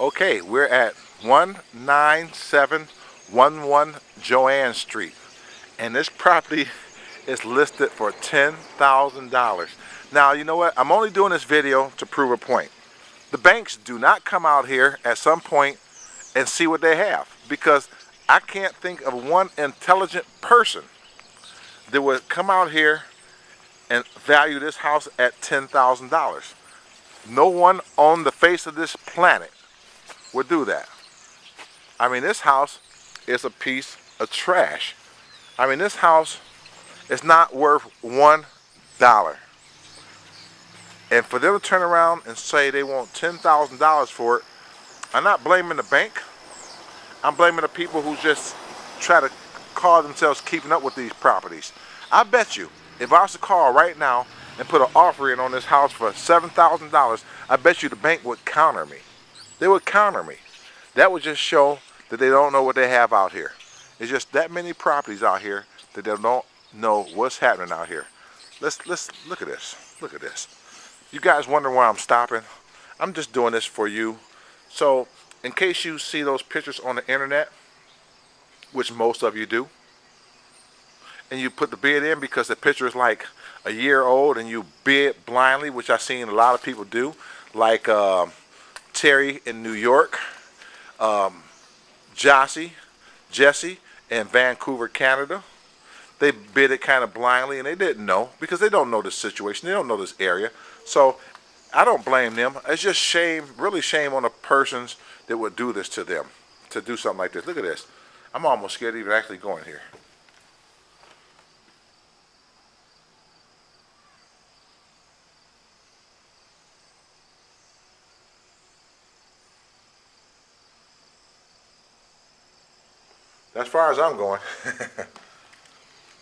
Okay, we're at 19711 Joanne Street, and this property is listed for $10,000. Now, you know what? I'm only doing this video to prove a point. The banks do not come out here at some point and see what they have, because I can't think of one intelligent person that would come out here and value this house at $10,000. No one on the face of this planet would do that. I mean, this house is a piece of trash. I mean, this house is not worth $1. And for them to turn around and say they want $10,000 for it, I'm not blaming the bank. I'm blaming the people who just try to call themselves keeping up with these properties. I bet you, if I was to call right now and put an offer in on this house for $7,000, I bet you the bank would counter me. They would counter me. That would just show that they don't know what they have out here. It's just that many properties out here that they don't know what's happening out here. Let's look at this. Look at this. You guys wonder why I'm stopping? I'm just doing this for you. So, in case you see those pictures on the internet, which most of you do, and you put the bid in because the picture is like a year old and you bid blindly, which I've seen a lot of people do, like Terry in New York, Jesse in Vancouver, Canada. They bid it kind of blindly, and they didn't know because they don't know this situation. They don't know this area. So I don't blame them. It's just shame, really shame on the persons that would do this to them, to do something like this. Look at this. I'm almost scared to even actually go in here. As far as I'm going.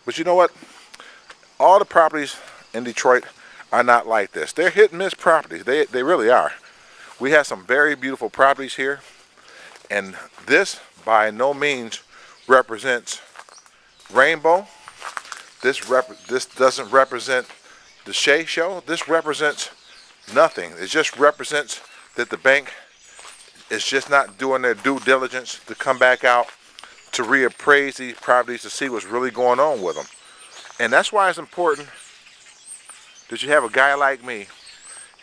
But you know what? All the properties in Detroit are not like this. They're hit and miss properties. They really are. We have some very beautiful properties here, and this by no means represents rainbow. This doesn't represent the Shea Show. This represents nothing. It just represents that the bank is just not doing their due diligence to come back out to reappraise these properties to see what's really going on with them. And that's why it's important that you have a guy like me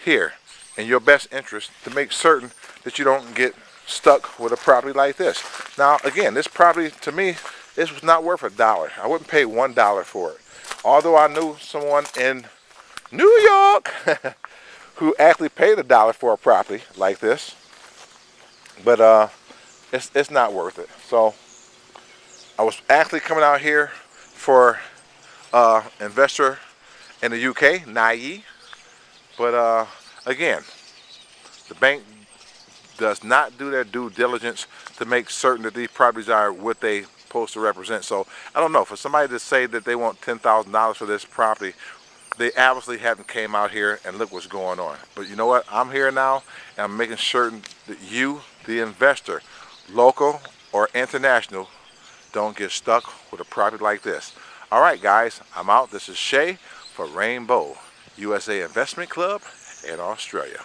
here in your best interest to make certain that you don't get stuck with a property like this. Now, again, this property to me, this was not worth $1. I wouldn't pay $1 for it. Although I knew someone in New York who actually paid $1 for a property like this, but it's not worth it. So I was actually coming out here for investor in the UK, Niyi, but again, the bank does not do their due diligence to make certain that these properties are what they supposed to represent. So I don't know, for somebody to say that they want $10,000 for this property, they obviously haven't came out here and look what's going on. But you know what? I'm here now, and I'm making certain that you, the investor, local or international, don't get stuck with a property like this. All right, guys, I'm out. This is Shay for Rainbow USA Investment Club in Australia.